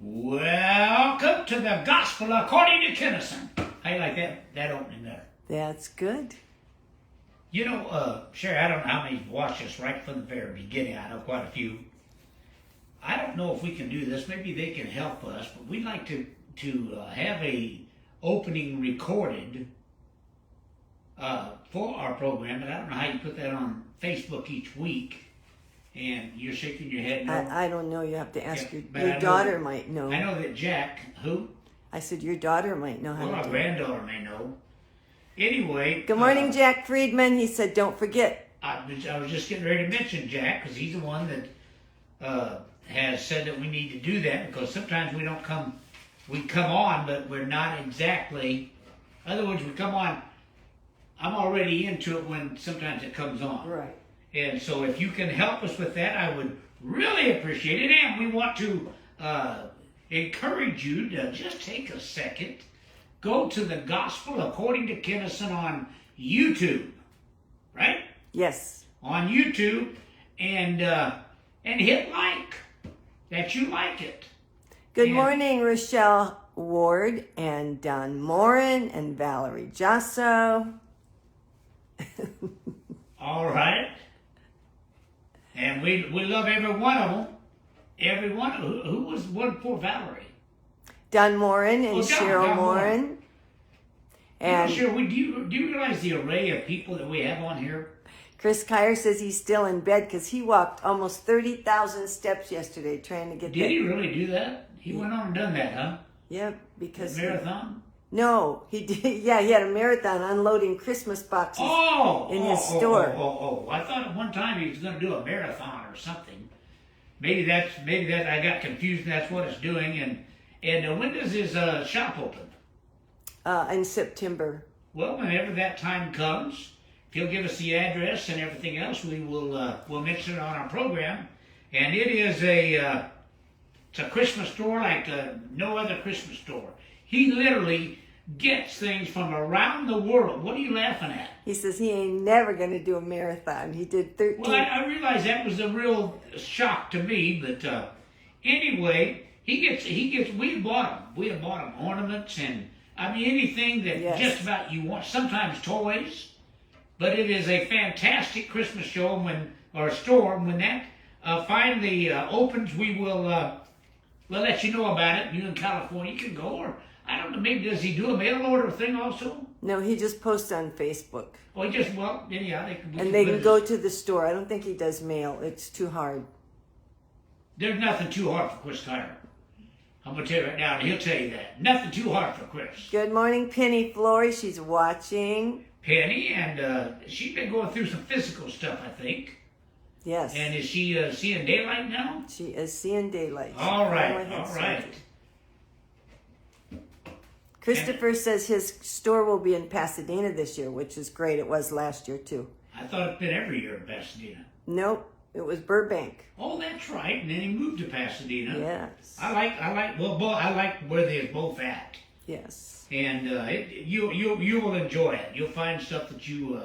Welcome to the Gospel according to Kinison. How you like that opening there? That's good. You know, Sherry, I don't know how many watched us right from the very beginning. I know quite a few. I don't know if we can do this. Maybe they can help us, but we'd like to have a opening recorded for our program. But I don't know how you put that on Facebook each week. And you're shaking your head no. I don't know. You have to ask Yeah, your daughter might know. I know that Jack, who? I said your daughter might know how Well, to our do it. granddaughter may know. Anyway. Good morning, Jack Friedman. He said, don't forget. I was just getting ready to mention Jack because he's the one that has said that we need to do that because sometimes we come on, but we're not exactly. In other words, we come on. I'm already into it when sometimes it comes on. Right. And so if you can help us with that, I would really appreciate it. And we want to encourage you to just take a second, go to the Gospel according to Kinison on YouTube, right? Yes. On YouTube, and hit like, that you like it. Good morning, Rochelle Ward and Don Morin and Valerie Jasso. All right. And we love every one of them. Every one of them. Who was one poor Valerie? Don Morin and Cheryl Don Morin. And you know, Cheryl, do you realize the array of people that we have on here? Chris Kyer says he's still in bed because he walked almost 30,000 steps yesterday trying to get Did he really do that? He went on and done that, huh? Yep, because Marathon? No, he did. Yeah, he had a marathon unloading Christmas boxes in his store. I thought at one time he was going to do a marathon or something. Maybe that I got confused. And that's what it's doing. And when does his shop open? In September. Well, whenever that time comes, if he'll give us the address and everything else, we will we'll mention it on our program. And it is it's a Christmas store like no other Christmas store. He literally gets things from around the world. What are you laughing at? He says he ain't never going to do a marathon. He did 13. Well, I realize that was a real shock to me, but anyway, we have bought him ornaments and I mean anything that just about you want. Sometimes toys, but it is a fantastic Christmas show store. When that finally opens, we'll let you know about it. You in California, you can go, or I don't know, maybe does he do a mail order thing also? No, he just posts on Facebook. Oh, he just, yeah. They can go to the store. I don't think he does mail. It's too hard. There's nothing too hard for Chris Kyer. I'm going to tell you right now, and he'll tell you that. Nothing too hard for Chris. Good morning, Penny Flory. She's watching. Penny, and she's been going through some physical stuff, I think. Yes. And is she seeing daylight now? She is seeing daylight. All right. Christopher says his store will be in Pasadena this year, which is great. It was last year, too. I thought it'd been every year in Pasadena. Nope. It was Burbank. Oh, that's right. And then he moved to Pasadena. Yes. I like where they're both at. Yes. And you will enjoy it. You'll find stuff that you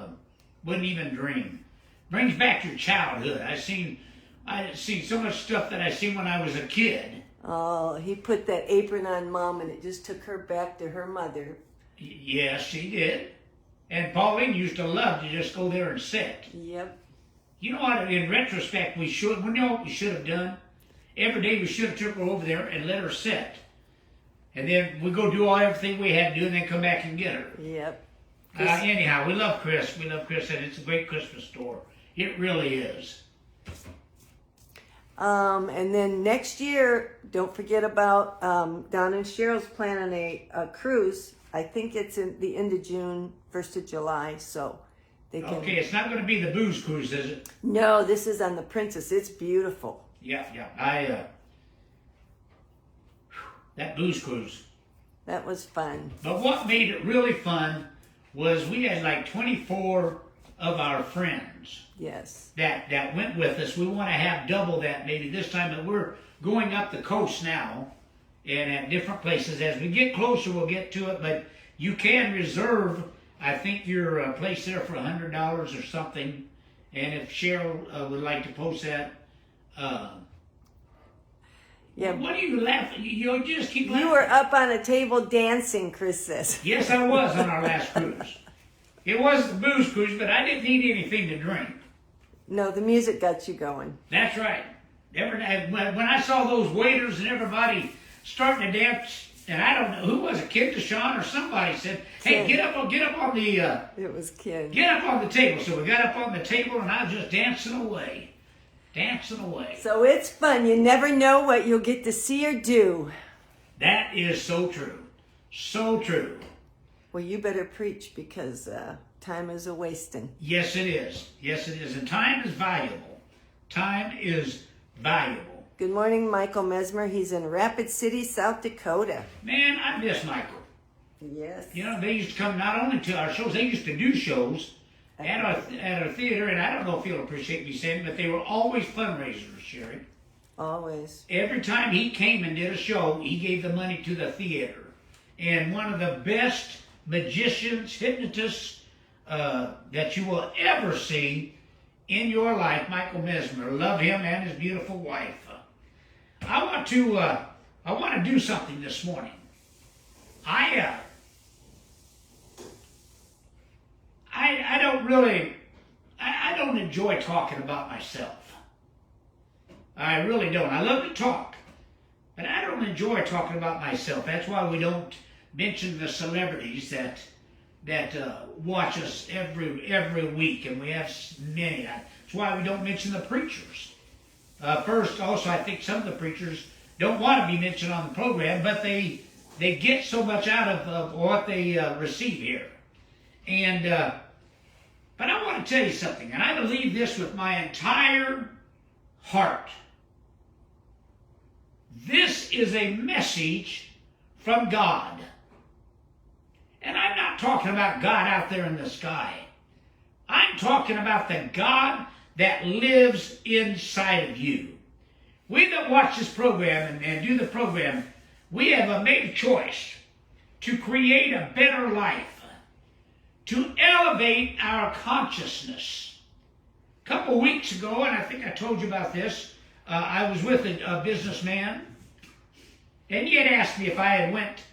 wouldn't even dream. Brings back your childhood. I seen so much stuff that I seen when I was a kid. Oh, he put that apron on Mom, and it just took her back to her mother. Yes, she did. And Pauline used to love to just go there and sit. Yep. You know what? In retrospect, we should have done? Every day we should have took her over there and let her sit. And then we go do everything we had to do and then come back and get her. Yep. Anyhow, we love Chris. We love Chris, and it's a great Christmas store. It really is. And then next year, don't forget about Don and Cheryl's planning a cruise. I think it's in the end of June, 1st of July, so they can... Okay, it's not going to be the booze cruise, is it? No, this is on the Princess. It's beautiful. Yeah. That booze cruise. That was fun. But what made it really fun was we had like 24 of our friends. Yes. That went with us. We want to have double that maybe this time, but we're going up the coast now and at different places. As we get closer, we'll get to it, but you can reserve, I think, your place there for $100 or something. And if Cheryl would like to post that, Yeah. What are you laughing? You just keep laughing. You were up on a table dancing, Chris says. Yes, I was on our last cruise. It was the booze cruise, but I didn't need anything to drink. No, the music got you going. That's right. When I saw those waiters and everybody starting to dance, and I don't know who was it, Kid Deshawn or somebody said, "Hey, get up on the." It was Ken. Get up on the table. So we got up on the table, and I was just dancing away. So it's fun. You never know what you'll get to see or do. That is so true. So true. Well, you better preach because time is a wasting. Yes, it is. Yes, it is. And time is valuable. Time is valuable. Good morning, Michael Mesmer. He's in Rapid City, South Dakota. Man, I miss Michael. Yes. You know, they used to come not only to our shows, they used to do shows at our theater, and I don't know if you'll appreciate me saying, but they were always fundraisers, Sherry. Always. Every time he came and did a show, he gave the money to the theater. And one of the best magicians, hypnotists that you will ever see in your life, Michael Mesmer. Love him and his beautiful wife. I want to do something this morning. I don't enjoy talking about myself. I really don't. I love to talk, but I don't enjoy talking about myself. That's why we don't mention the celebrities that watch us every week, and we have many. That's why we don't mention the preachers. First, also, I think some of the preachers don't want to be mentioned on the program, but they get so much out of what they receive here. And but I want to tell you something, and I believe this with my entire heart. This is a message from God. And I'm not talking about God out there in the sky. I'm talking about the God that lives inside of you. We that watch this program and do the program, we have made a choice to create a better life, to elevate our consciousness. A couple weeks ago, and I think I told you about this, I was with a businessman, and he had asked me if I had went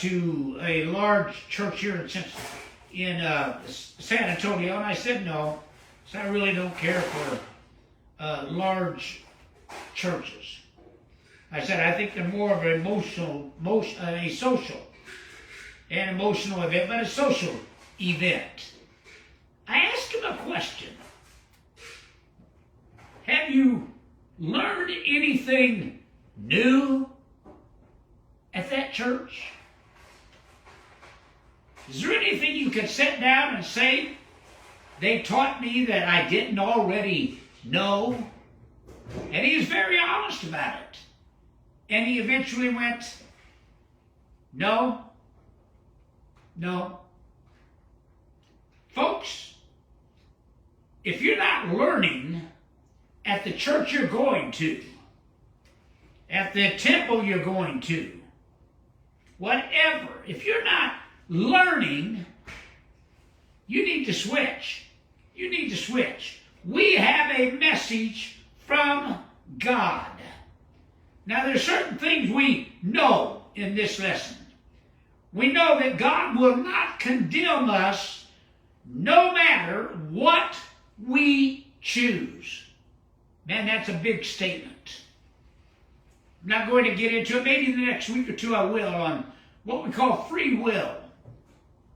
to a large church here in San Antonio, and I said no. So I really don't care for large churches. I said I think they're more of an a social and emotional event, but a social event. I asked him a question. Have you learned anything new at that church? Is there anything you could sit down and say they taught me that I didn't already know? And he was very honest about it. And he eventually went, no. Folks, if you're not learning at the church you're going to, at the temple you're going to, whatever, if you're not learning, you need to switch. You need to switch. We have a message from God. Now, there's certain things we know in this lesson. We know that God will not condemn us no matter what we choose. Man, that's a big statement. I'm not going to get into it. Maybe the next week or two I will on what we call free will.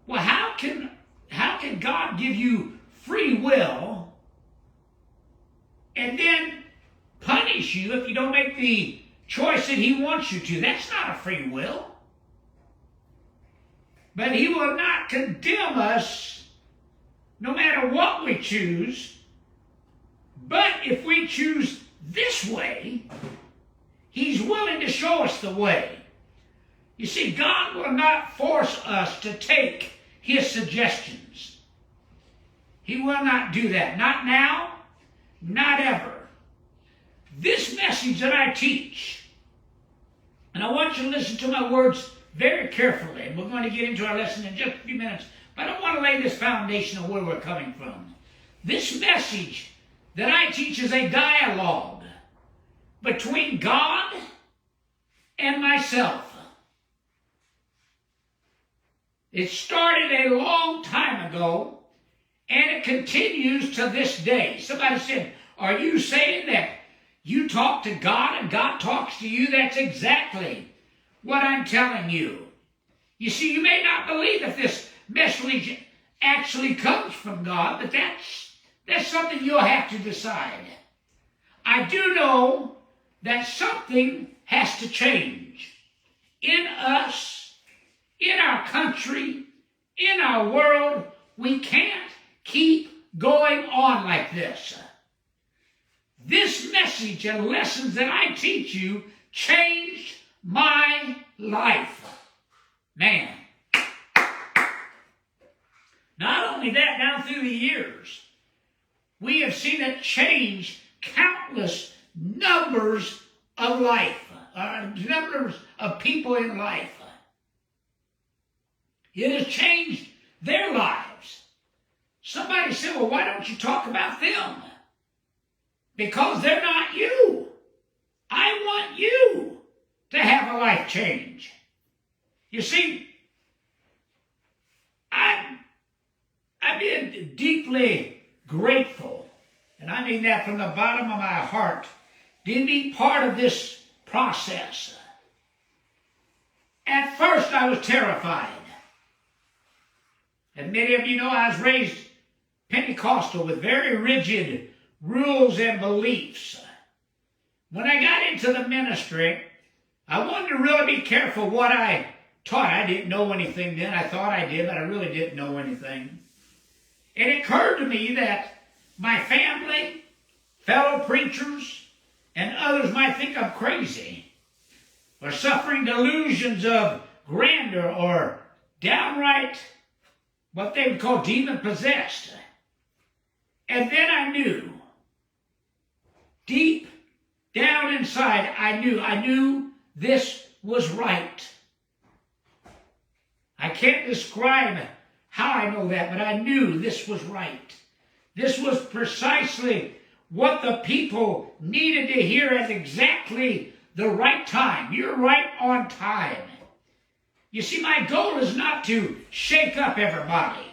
Well, how can God give you free will and then punish you if you don't make the choice that He wants you to? That's not a free will. But He will not condemn us no matter what we choose. But if we choose this way, He's willing to show us the way. You see, God will not force us to take His suggestions. He will not do that. Not now, not ever. This message that I teach, and I want you to listen to my words very carefully, and we're going to get into our lesson in just a few minutes, but I want to lay this foundation of where we're coming from. This message that I teach is a dialogue between God and myself. It started a long time ago, and it continues to this day. Somebody said, are you saying that you talk to God and God talks to you? That's exactly what I'm telling you. You see, you may not believe if this message actually comes from God, but that's something you'll have to decide. I do know that something has to change in us, in our country, in our world. We can't keep going on like this. This message and lessons that I teach you changed my life. Man. Not only that, down through the years, we have seen it change countless numbers of numbers of people in life. It has changed their lives. Somebody said, well, why don't you talk about them? Because they're not you. I want you to have a life change. You see, I've been deeply grateful, and I mean that from the bottom of my heart, to be part of this process. At first, I was terrified. And many of you know I was raised Pentecostal with very rigid rules and beliefs. When I got into the ministry, I wanted to really be careful what I taught. I didn't know anything then. I thought I did, but I really didn't know anything. And it occurred to me that my family, fellow preachers, and others might think I'm crazy, or suffering delusions of grandeur, or downright what they would call demon-possessed. And then I knew, deep down inside, I knew this was right. I can't describe how I know that, but I knew this was right. This was precisely what the people needed to hear at exactly the right time. You're right on time. You see, my goal is not to shake up everybody.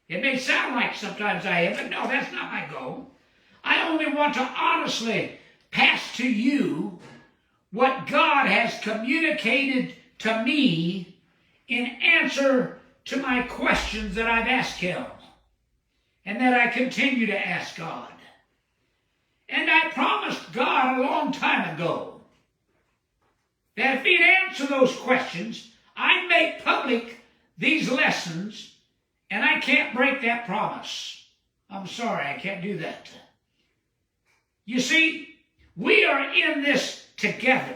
It may sound like sometimes I am, but no, that's not my goal. I only want to honestly pass to you what God has communicated to me in answer to my questions that I've asked Him and that I continue to ask God. And I promised God a long time ago that if He'd answer those questions, I'd make public these lessons, and I can't break that promise. I'm sorry, I can't do that. You see, we are in this together.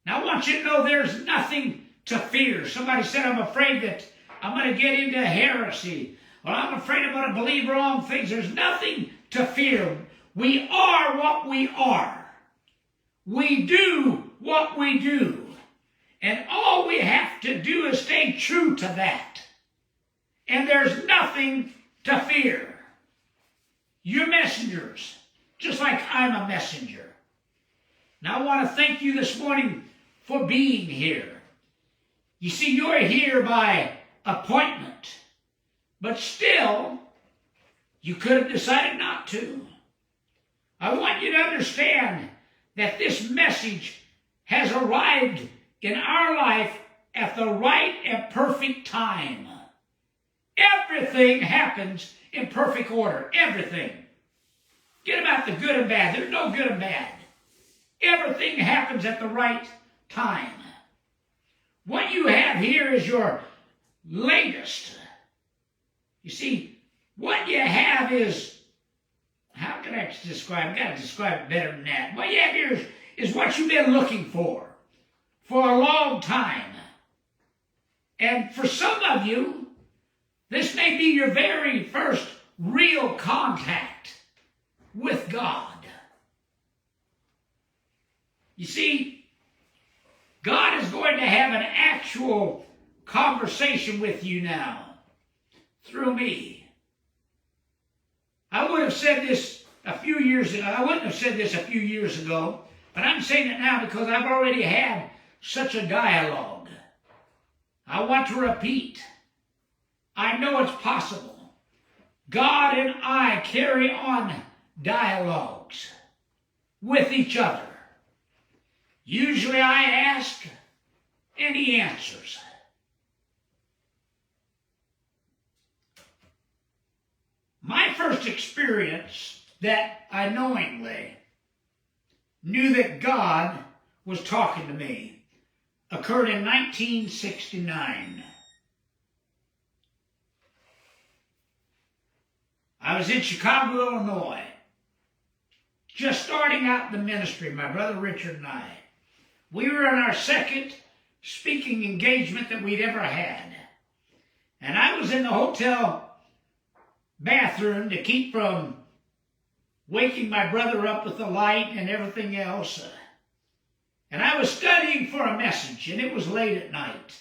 Now, I want you to know there's nothing to fear. Somebody said, I'm afraid that I'm going to get into heresy, or I'm afraid I'm going to believe wrong things. There's nothing to fear. We are what we are. We do what we do. And all we have to do is stay true to that. And there's nothing to fear. You're messengers, just like I'm a messenger. Now I want to thank you this morning for being here. You see, you're here by appointment, but still, you could have decided not to. I want you to understand that this message has arrived in our life at the right and perfect time. Everything happens in perfect order. Everything. Get about the good and bad. There's no good and bad. Everything happens at the right time. What you have here is your latest. You see, what you have is, how can I describe it? I've got to describe it better than that. What you have here is what you've been looking for a long time. And for some of you, this may be your very first real contact with God. You see, God is going to have an actual conversation with you now through me. I would have said this a few years ago. I wouldn't have said this a few years ago, but I'm saying it now because I've already had such a dialogue. I want to repeat. I know it's possible. God and I carry on dialogues with each other. Usually I ask and he answers. My first experience that I knowingly knew that God was talking to me occurred in 1969. I was in Chicago, Illinois, just starting out the ministry, my brother Richard and I. We were in our second speaking engagement that we'd ever had. And I was in the hotel bathroom to keep from waking my brother up with the light and everything else. And I was studying for a message, and it was late at night,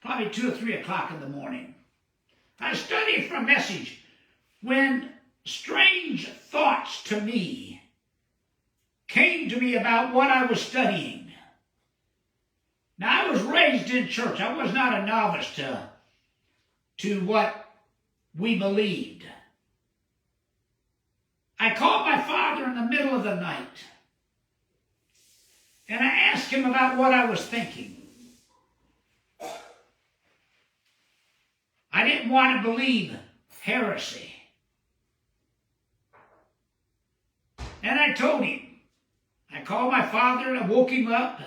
probably 2 or 3 o'clock in the morning. I was studying for a message when strange thoughts to me came to me about what I was studying. Now, I was raised in church. I was not a novice to what we believed. I called my father in the middle of the night, and I asked him about what I was thinking. I didn't want to believe heresy. And I told him. I called my father and I woke him up.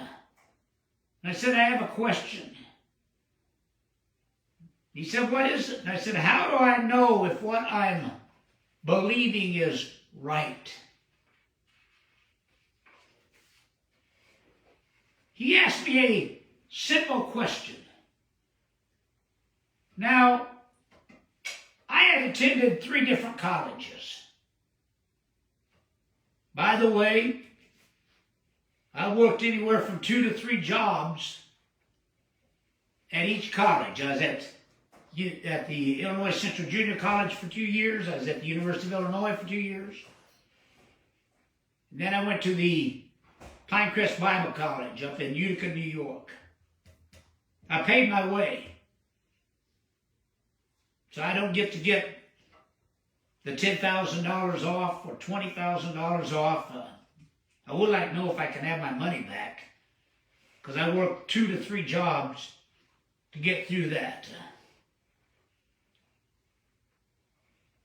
And I said, I have a question. He said, what is it? And I said, how do I know if what I'm believing is right? He asked me a simple question. Now, I had attended 3 different colleges. By the way, I worked anywhere from 2 to 3 jobs at each college. I was at the Illinois Central Junior College for 2 years. I was at the University of Illinois for 2 years. And then I went to the Pinecrest Bible College up in Utica, New York. I paid my way. So I don't get the $10,000 off or $20,000 off. I would like to know if I can have my money back, because I worked 2 to 3 jobs to get through that.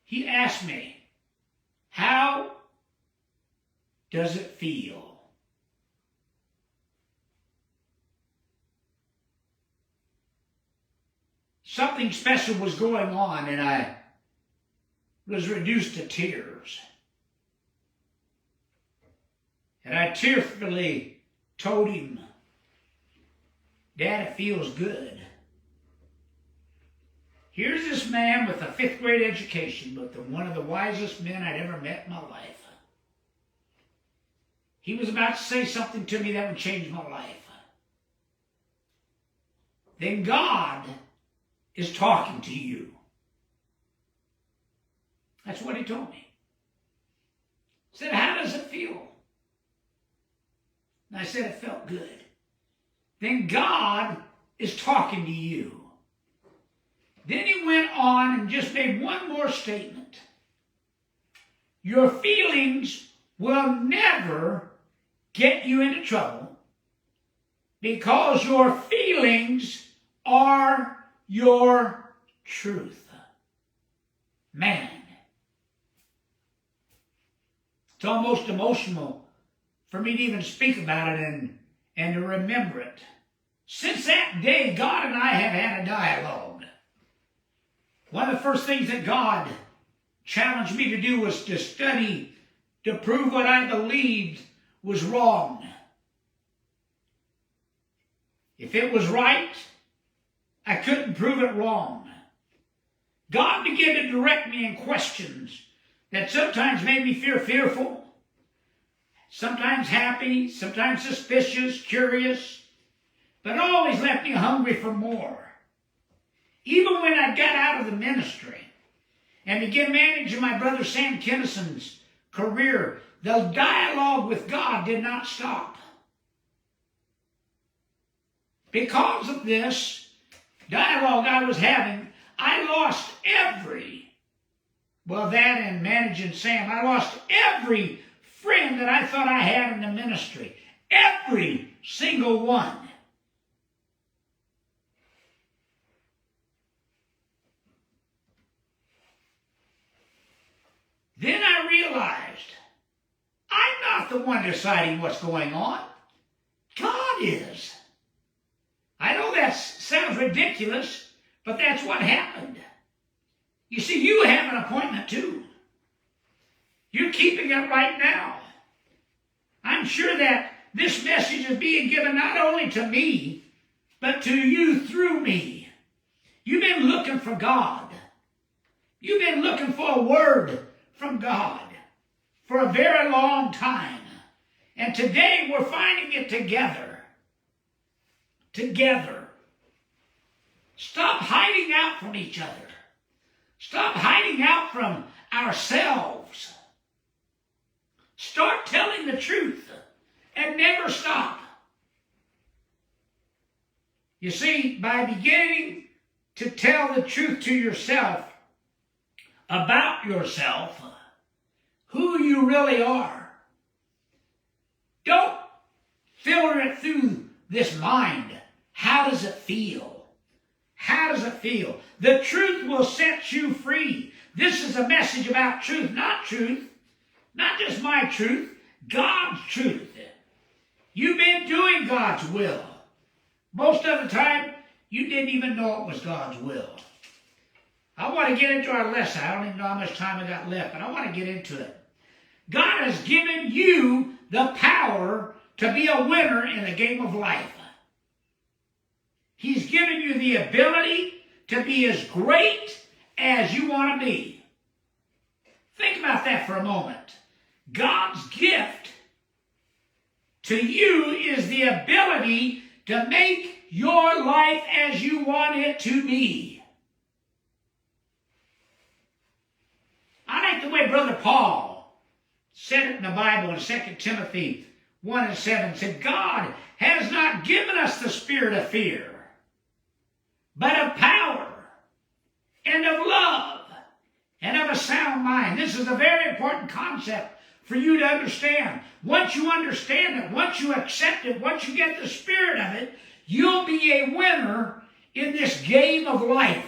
He asked me, how does it feel? Something special was going on, and I was reduced to tears. And I tearfully told him, Dad, it feels good. Here's this man with a 5th grade education, but one of the wisest men I'd ever met in my life. He was about to say something to me that would change my life. Then God is talking to you. That's what he told me. He said, how does it feel? And I said, it felt good. Then God is talking to you. Then he went on and just made one more statement. Your feelings will never get you into trouble, because your feelings are your truth. Man. It's almost emotional for me to even speak about it and to remember it. Since that day, God and I have had a dialogue. One of the first things that God challenged me to do was to study to prove what I believed was wrong. If it was right, I couldn't prove it wrong. God began to direct me in questions that sometimes made me fearful, sometimes happy, sometimes suspicious, curious, but always left me hungry for more. Even when I got out of the ministry and began managing my brother Sam Kinison's career, the dialogue with God did not stop. Because of this dialogue I was having, I lost that and managing Sam, I lost every friend that I thought I had in the ministry. Every single one. Then I realized I'm not the one deciding what's going on. God is. I know that sounds ridiculous, but that's what happened. You see, you have an appointment too. You're keeping it right now. I'm sure that this message is being given not only to me, but to you through me. You've been looking for God. You've been looking for a word from God for a very long time. And today we're finding it together. Together. Stop hiding out from each other. Stop hiding out from ourselves. Start telling the truth and never stop. You see, by beginning to tell the truth to yourself about yourself, who you really are, don't filter it through this mind. How does it feel? How does it feel? The truth will set you free. This is a message about truth, not just my truth, God's truth. You've been doing God's will. Most of the time, you didn't even know it was God's will. I want to get into our lesson. I don't even know how much time I got left, but I want to get into it. God has given you the power to be a winner in the game of life. He's given you the ability to be as great as you want to be. Think about that for a moment. God's gift to you is the ability to make your life as you want it to be. I like the way Brother Paul said it in the Bible in 2 Timothy 1:7. Said, God has not given us the spirit of fear, but of power and of love and of a sound mind. This is a very important concept for you to understand. Once you understand it, once you accept it, once you get the spirit of it, you'll be a winner in this game of life.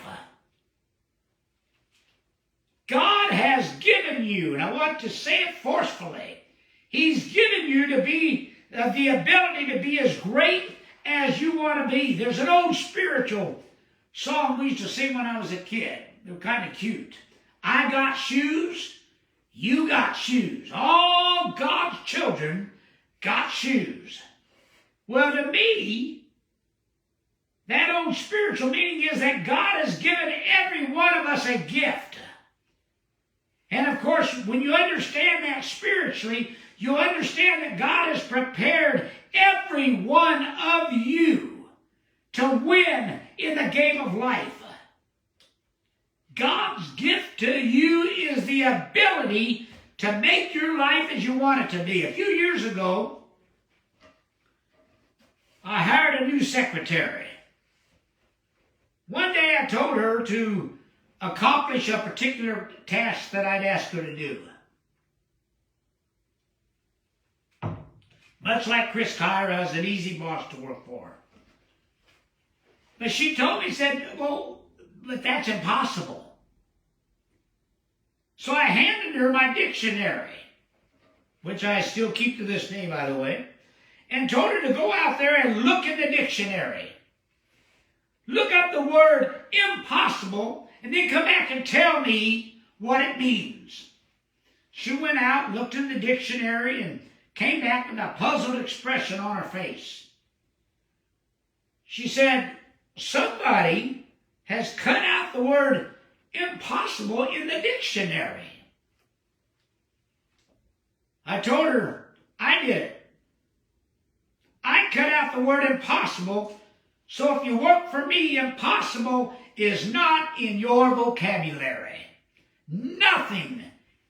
God has given you, and I want to say it forcefully, He's given you to be the ability to be as great as you want to be. There's an old spiritual song we used to sing when I was a kid. They were kind of cute. I got shoes, you got shoes. All God's children got shoes. Well, to me, that old spiritual meaning is that God has given every one of us a gift. And of course, when you understand that spiritually, you understand that God has prepared every one of you to win in the game of life. God's gift to you is the ability to make your life as you want it to be. A few years ago, I hired a new secretary. One day I told her to accomplish a particular task that I'd asked her to do. Much like Chris Kyra is an easy boss to work for. But she told me, said, well, but that's impossible. So I handed her my dictionary, which I still keep to this day, by the way, and told her to go out there and look in the dictionary. Look up the word impossible, and then come back and tell me what it means. She went out, looked in the dictionary, and came back with a puzzled expression on her face. She said, somebody has cut out the word impossible in the dictionary. I told her, I did it. I cut out the word impossible, so if you work for me, impossible is not in your vocabulary. Nothing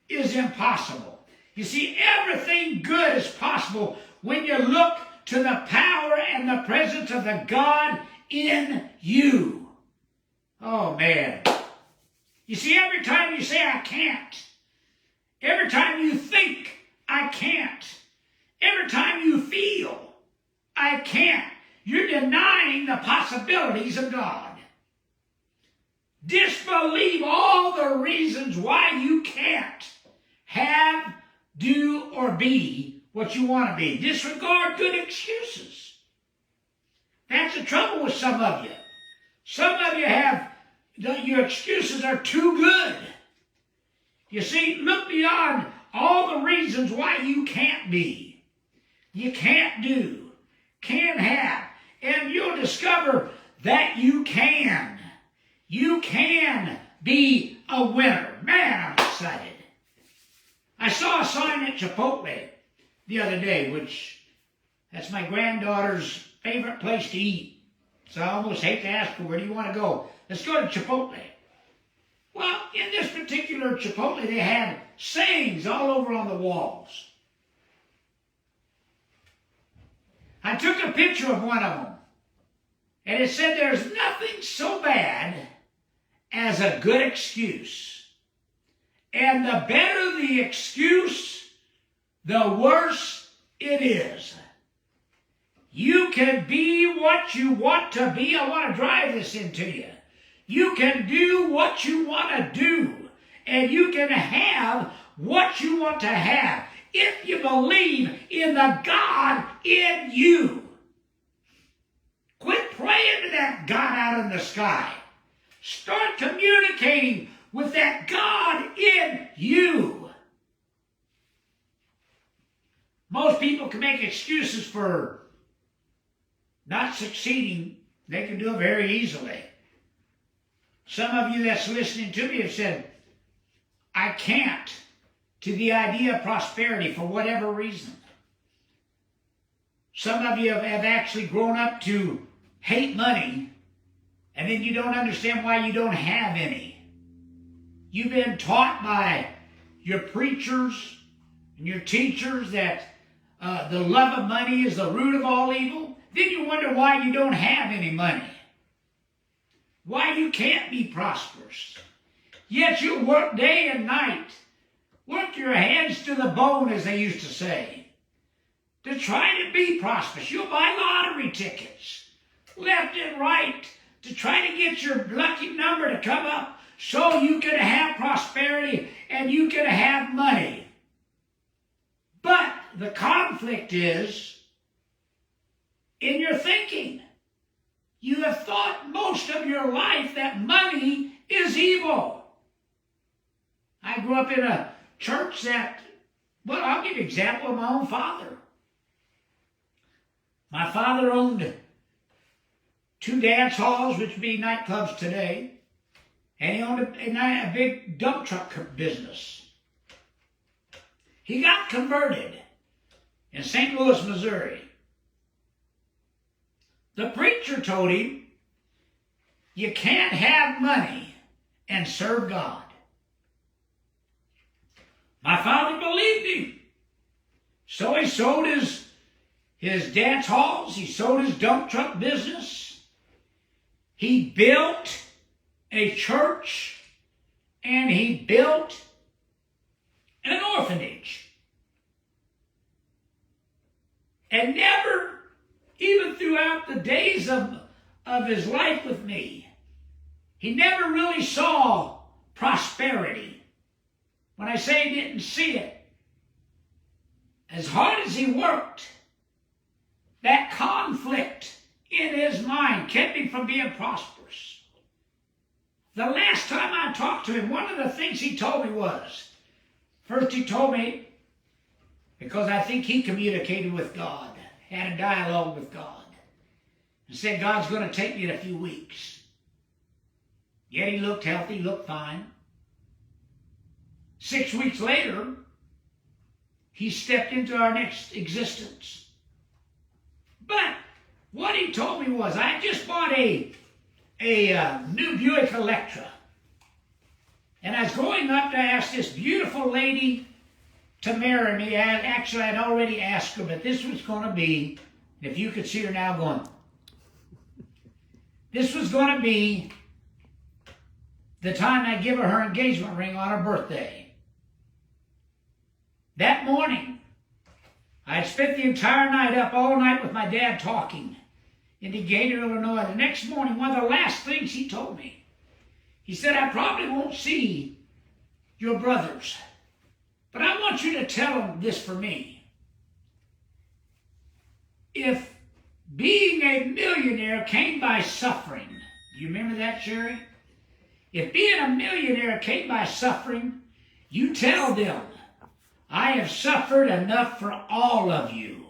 is impossible. You see, everything good is possible when you look to the power and the presence of the God in you. Oh, man. You see, every time you say, I can't, every time you think, I can't, every time you feel, I can't, you're denying the possibilities of God. Disbelieve all the reasons why you can't have, do, or be what you want to be. Disregard good excuses. That's the trouble with some of you. Some of you have, your excuses are too good. You see, look beyond all the reasons why you can't be, you can't do, can't have, and you'll discover that you can. You can be a winner. Man, I'm excited. I saw a sign at Chipotle the other day, which that's my granddaughter's favorite place to eat. So I almost hate to ask her, where do you want to go? Let's go to Chipotle. Well, in this particular Chipotle, they had sayings all over on the walls. I took a picture of one of them, and it said there's nothing so bad as a good excuse. And the better the excuse, the worse it is. You can be what you want to be. I want to drive this into you. You can do what you want to do, and you can have what you want to have if you believe in the God in you. Quit praying to that God out in the sky. Start communicating with that God in you. Most people can make excuses for not succeeding. They can do it very easily. Some of you that's listening to me have said, I can't, to the idea of prosperity for whatever reason. Some of you have actually grown up to hate money, and then you don't understand why you don't have any. You've been taught by your preachers and your teachers that the love of money is the root of all evil. Then you wonder why you don't have any money. Why you can't be prosperous. Yet you work day and night. Work your hands to the bone, as they used to say, to try to be prosperous. You'll buy lottery tickets left and right to try to get your lucky number to come up so you can have prosperity and you can have money. But the conflict is in your thinking. You have thought most of your life that money is evil. I grew up in a church that, well, I'll give you an example of my own father. My father owned 2 dance halls, which would be nightclubs today, and he owned a big dump truck business. He got converted in St. Louis, Missouri. The preacher told him, you can't have money and serve God. My father believed him. So he sold his dance halls. He sold his dump truck business. He built a church, and he built an orphanage. And never, even throughout the days of his life with me, he never really saw prosperity. When I say he didn't see it, as hard as he worked, that conflict in his mind kept him from being prosperous. The last time I talked to him, one of the things he told me was, first he told me, because I think he communicated with God, had a dialogue with God, and said, God's going to take me in a few weeks. Yet he looked healthy, looked fine. 6 weeks later, he stepped into our next existence. But what he told me was, I just bought a new Buick Electra. And I was going up to ask this beautiful lady to marry me. Actually, I'd already asked her, but this was going to be, if you could see her now going, this was going to be the time I give her engagement ring on her birthday. That morning, I had spent the entire night up all night with my dad talking in Decatur, Illinois. The next morning, one of the last things he told me, he said, I probably won't see your brothers, but I want you to tell them this for me. If being a millionaire came by suffering, do you remember that, Sherry? If being a millionaire came by suffering, you tell them, I have suffered enough for all of you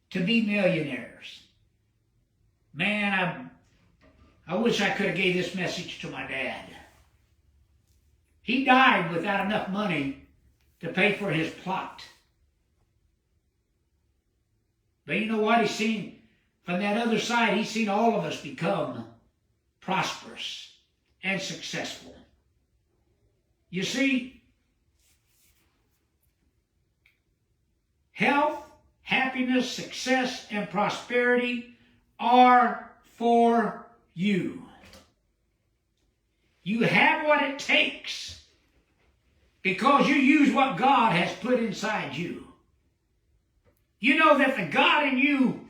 to be millionaires. Man, I wish I could have gave this message to my dad. He died without enough money to pay for his plot. But you know what? He's seen, from that other side, he's seen all of us become prosperous and successful. You see, health, happiness, success, and prosperity are for you. You have what it takes because you use what God has put inside you. You know that the God in you,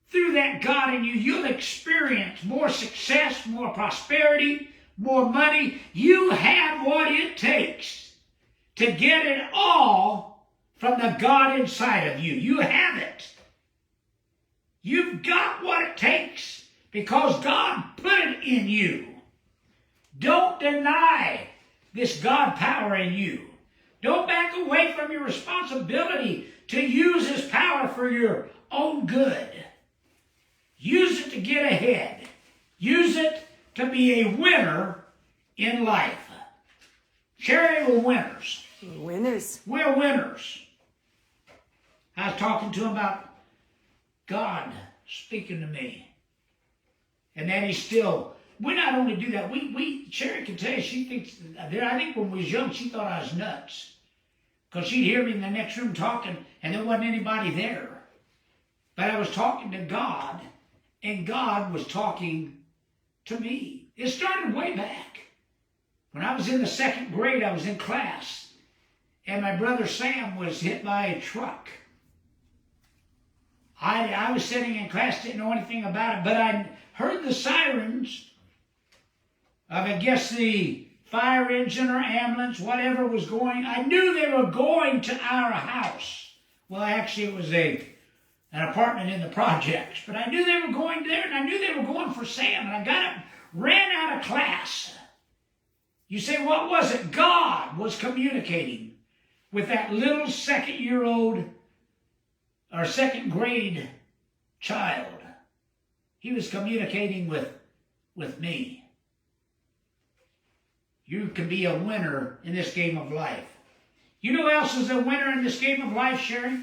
through that God in you, you'll experience more success, more prosperity, more money. You have what it takes to get it all from the God inside of you. You have it. You've got what it takes because God put it in you. Don't deny this God power in you. Don't back away from your responsibility to use His power for your own good. Use it to get ahead. Use it to be a winner in life. Sherry, we're winners. Winners. We're winners. I was talking to him about God speaking to me. And that He's still, we not only do that, Sherry can tell you, she thinks, I think when we was young, she thought I was nuts. Because she'd hear me in the next room talking, and there wasn't anybody there. But I was talking to God, and God was talking to me. It started way back. When I was in the second grade, I was in class, and my brother Sam was hit by a truck. I was sitting in class, didn't know anything about it, but I heard the sirens of, I guess, the fire engine or ambulance, whatever was going. I knew they were going to our house. Well, actually, it was an apartment in the projects, but I knew they were going there, and I knew they were going for Sam, and I got up, ran out of class. You say, what was it? God was communicating with that little second-year-old or second grade child. He was communicating with me. You can be a winner in this game of life. You know who else is a winner in this game of life, Sherry?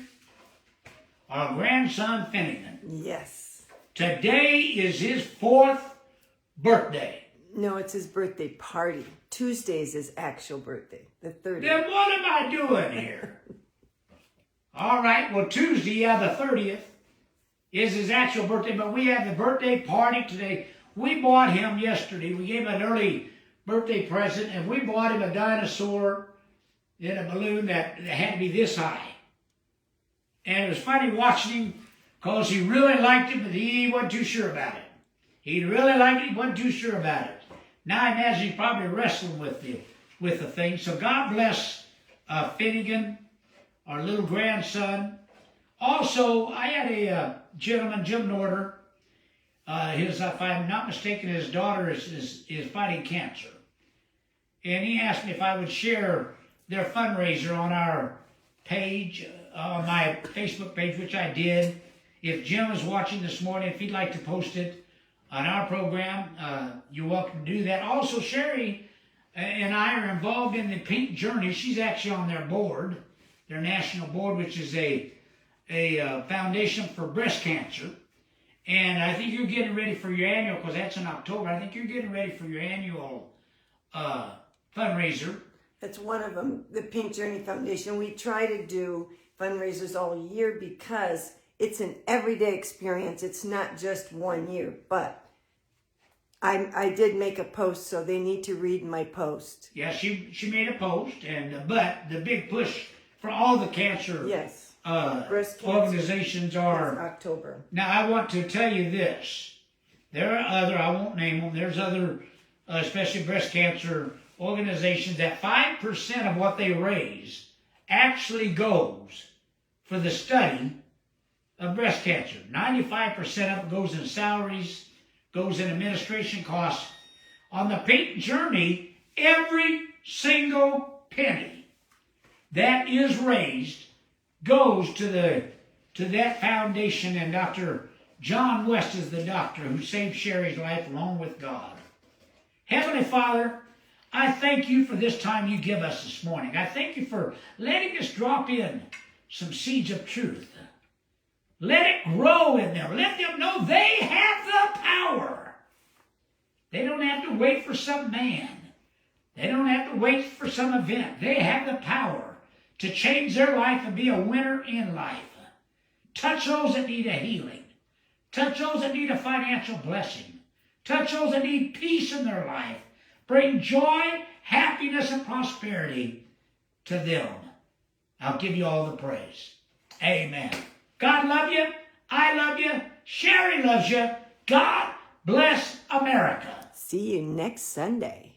Our grandson, Finnegan. Yes. Today is his 4th birthday. No, it's his birthday party. Tuesday's his actual birthday, the 30th. Then what am I doing here? All right, well, Tuesday, the 30th, is his actual birthday, but we have the birthday party today. We bought him yesterday. We gave him an early birthday present, and we bought him a dinosaur in a balloon that had to be this high. And it was funny watching him because he really liked it, but he wasn't too sure about it. He really liked it, he wasn't too sure about it. Now I imagine he's probably wrestling with the thing. So God bless Finnegan, our little grandson. Also, I had a gentleman, Jim Norder. If I'm not mistaken, his daughter is fighting cancer. And he asked me if I would share their fundraiser on our page, on my Facebook page, which I did. If Jim is watching this morning, if he'd like to post it on our program, you're welcome to do that. Also, Sherry and I are involved in the Pink Journey. She's actually on their board, their national board, which is a foundation for breast cancer. And I think you're getting ready for your annual, because that's in October. I think you're getting ready for your annual fundraiser. That's one of them, the Pink Journey Foundation. We try to do fundraisers all year because it's an everyday experience. It's not just 1 year, but I did make a post, so they need to read my post. Yeah, she made a post, and but the big push for all the cancer breast cancer organizations are October. Now I want to tell you this: there are other, I won't name them. There's other, especially breast cancer organizations, that 5% of what they raise actually goes for the study of breast cancer. 95% of it goes in salaries, goes in administration costs. On the Pink Journey, every single penny that is raised goes to that foundation, and Dr. John West is the doctor who saved Sherry's life along with God. Heavenly Father, I thank you for this time you give us this morning. I thank you for letting us drop in some seeds of truth. Let it grow in them. Let them know they have the power. They don't have to wait for some man. They don't have to wait for some event. They have the power to change their life and be a winner in life. Touch those that need a healing. Touch those that need a financial blessing. Touch those that need peace in their life. Bring joy, happiness, and prosperity to them. I'll give you all the praise. Amen. God love you. I love you. Sherry loves you. God bless America. See you next Sunday.